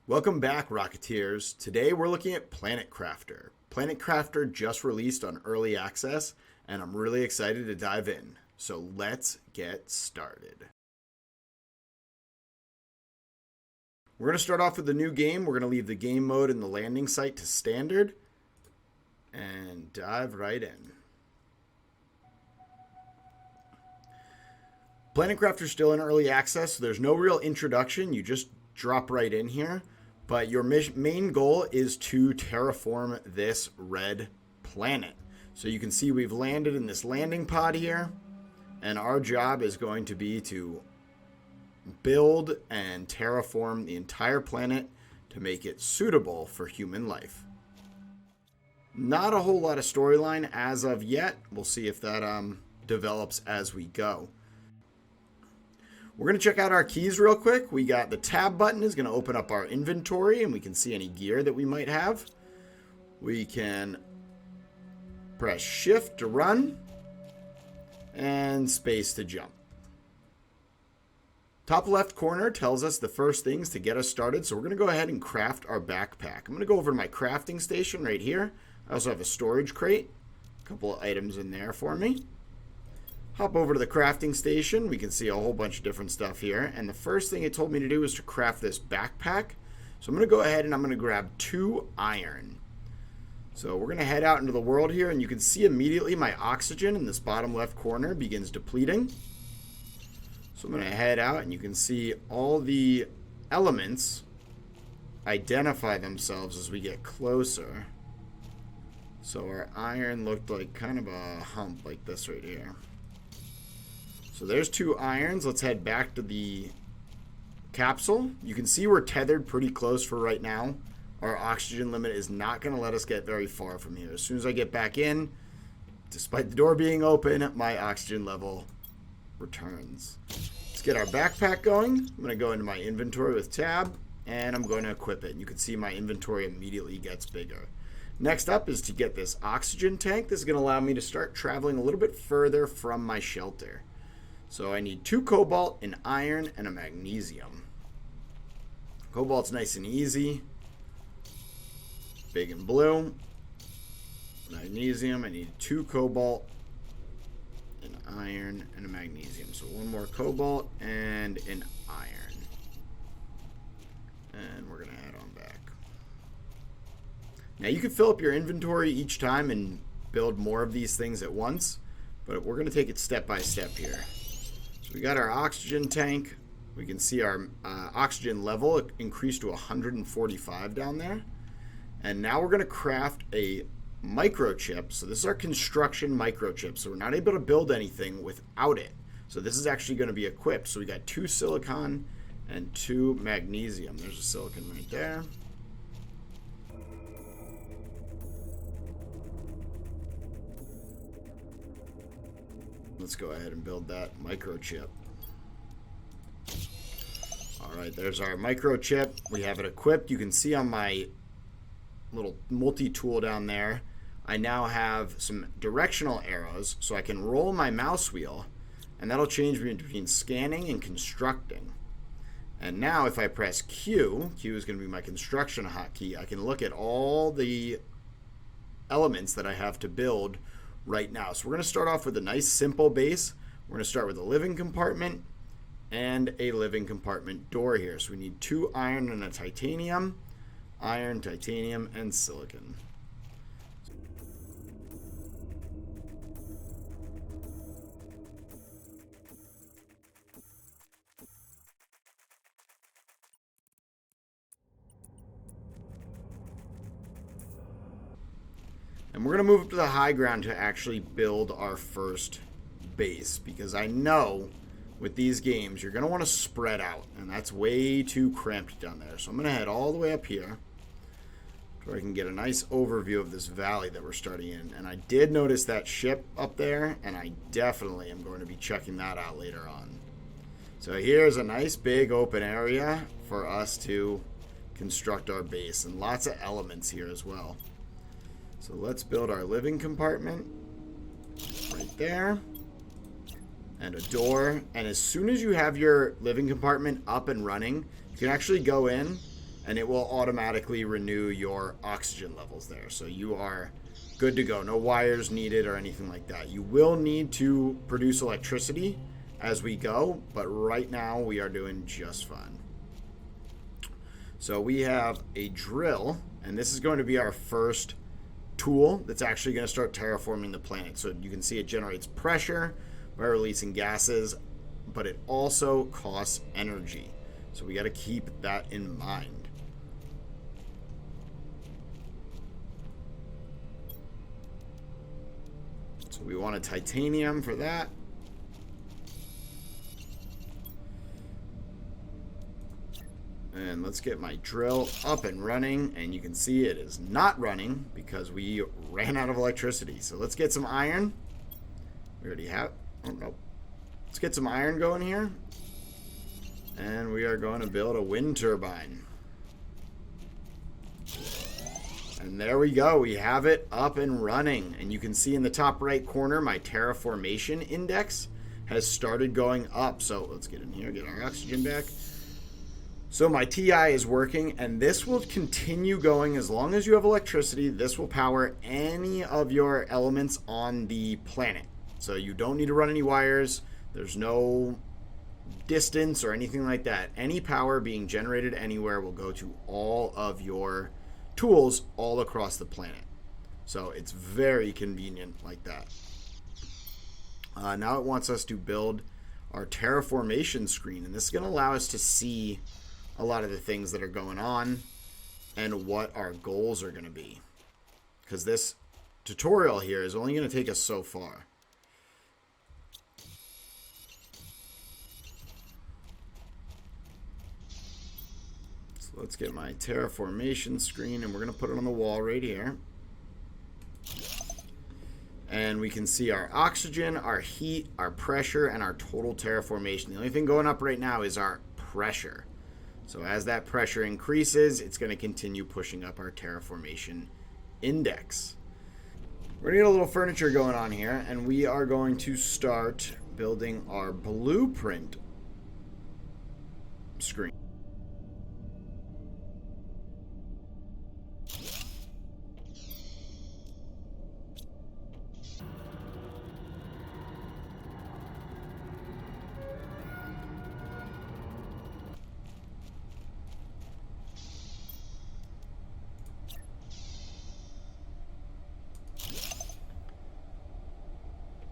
Welcome back, Rocketeers. Today we're looking at Planet Crafter. Planet Crafter just released on early access, and I'm really excited to dive in. So let's get started. We're going to start off with the new game. We're going to leave the game mode and the landing site to standard and dive right in. Planet Crafter's still in early access, so there's no real introduction. You just drop right in here. But your main goal is to terraform this red planet. So you can see we've landed in this landing pod here. And our job is going to be to build and terraform the entire planet to make it suitable for human life. Not a whole lot of storyline as of yet. We'll see if that develops as we go. We're going to check out our keys real quick. We got the tab button is going to open up our inventory and we can see any gear that we might have. We can press shift to run and space to jump. Top left corner tells us the first things to get us started. So we're going to go ahead and craft our backpack. I'm going to go over to my crafting station right here. I also have a storage crate. A couple of items in there for me. Hop over to the crafting station. We can see a whole bunch of different stuff here. And the first thing it told me to do is to craft this backpack. So I'm going to go ahead and I'm going to grab 2 iron. So we're going to head out into the world here. And you can see immediately my oxygen in this bottom left corner begins depleting. So I'm going to head out and you can see all the elements identify themselves as we get closer. So our iron looked like kind of a hump like this right here. So there's 2 irons. Let's head back to the capsule. You can see we're tethered pretty close for right now. Our oxygen limit is not going to let us get very far from here. As soon as I get back in, despite the door being open, my oxygen level returns. Let's get our backpack going. I'm going to go into my inventory with tab, and I'm going to equip it. And you can see my inventory immediately gets bigger. Next up is to get this oxygen tank. This is going to allow me to start traveling a little bit further from my shelter. So I need 2 cobalt, an iron, and a magnesium. Cobalt's nice and easy. Big and blue. Magnesium, I need 2 cobalt, an iron, and a magnesium. So 1 more cobalt and an iron. And we're going to head on back. Now you can fill up your inventory each time and build more of these things at once. But we're going to take it step by step here. So we got our oxygen tank. We can see our oxygen level increased to 145 down there. And now we're going to craft a microchip. So this is our construction microchip. So we're not able to build anything without it. So this is actually going to be equipped. So we got 2 silicon and 2 magnesium. There's a silicon right there. Let's go ahead and build that microchip. Alright, there's our microchip. We have it equipped. You can see on my little multi-tool down there, I now have some directional arrows, so I can roll my mouse wheel, and that'll change me between scanning and constructing. And now if I press Q, Q is going to be my construction hotkey, I can look at all the elements that I have to build right now. So we're going to start off with a nice simple base. We're going to start with a living compartment and a living compartment door here. So we need 2 iron and a titanium. Iron, titanium, and silicon. And we're going to move up to the high ground to actually build our first base. Because I know with these games, you're going to want to spread out. And that's way too cramped down there. So I'm going to head all the way up here, so I can get a nice overview of this valley that we're starting in. And I did notice that ship up there, and I definitely am going to be checking that out later on. So here's a nice big open area for us to construct our base, and lots of elements here as well. So let's build our living compartment right there, and a door. And as soon as you have your living compartment up and running, you can actually go in and it will automatically renew your oxygen levels there. So you are good to go. No wires needed or anything like that. You will need to produce electricity as we go, but right now we are doing just fine. So we have a drill, and this is going to be our first tool that's actually going to start terraforming the planet. So you can see it generates pressure by releasing gases, but it also costs energy. So we got to keep that in mind. So we want a titanium for that. And let's get my drill up and running. And you can see it is not running because we ran out of electricity. So let's get some iron. We already have... Oh, no. Let's get some iron going here. And we are going to build a wind turbine. And there we go. We have it up and running. And you can see in the top right corner, my terraformation index has started going up. So let's get in here, get our oxygen back. So my TI is working, and this will continue going as long as you have electricity. This will power any of your elements on the planet. So you don't need to run any wires. There's no distance or anything like that. Any power being generated anywhere will go to all of your tools all across the planet. So it's very convenient like that. Now it wants us to build our terraformation screen, and this is going to allow us to see a lot of the things that are going on and what our goals are going to be, because this tutorial here is only going to take us so far. So let's get my terraformation screen, and we're going to put it on the wall right here. And we can see our oxygen, our heat, our pressure, and our total terraformation. The only thing going up right now is our pressure. So as that pressure increases, it's going to continue pushing up our terraformation index. We're going to get a little furniture going on here, and we are going to start building our blueprint screen.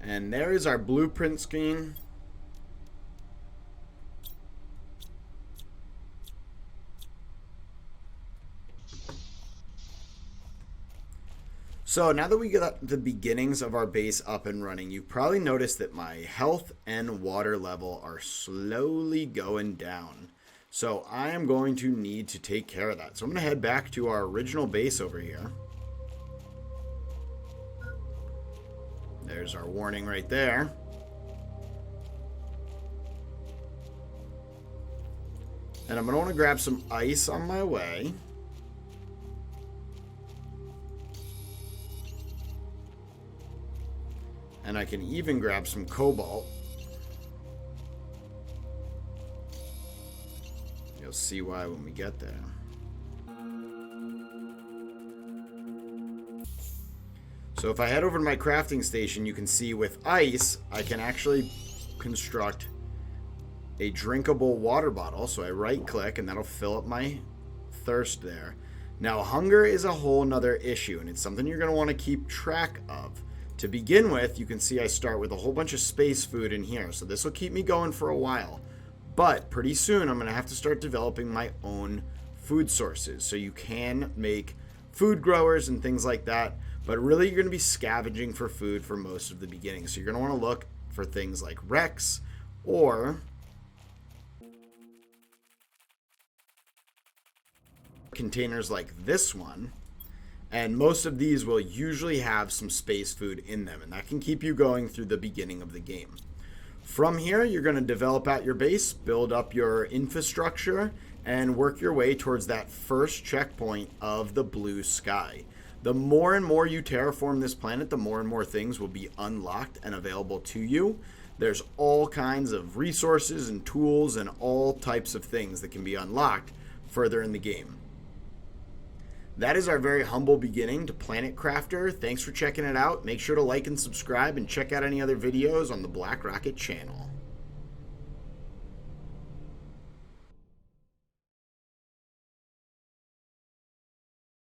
And there is our blueprint screen. So now that we got the beginnings of our base up and running, you've probably noticed that my health and water level are slowly going down. So I am going to need to take care of that. So I'm going to head back to our original base over here. There's our warning right there. And I'm going to want to grab some ice on my way. And I can even grab some cobalt. You'll see why when we get there. So if I head over to my crafting station, you can see with ice, I can actually construct a drinkable water bottle. So I right click and that'll fill up my thirst there. Now hunger is a whole nother issue, and it's something you're going to want to keep track of. To begin with, you can see I start with a whole bunch of space food in here. So this will keep me going for a while. But pretty soon I'm going to have to start developing my own food sources. So you can make food growers and things like that. But really, you're going to be scavenging for food for most of the beginning. So you're going to want to look for things like wrecks or containers like this one. And most of these will usually have some space food in them. And that can keep you going through the beginning of the game. From here, you're going to develop out your base, build up your infrastructure, and work your way towards that first checkpoint of the blue sky. The more and more you terraform this planet, the more and more things will be unlocked and available to you. There's all kinds of resources and tools and all types of things that can be unlocked further in the game. that is our very humble beginning to Planet Crafter. Thanks for checking it out. Make sure to like and subscribe and check out any other videos on the Black Rocket channel.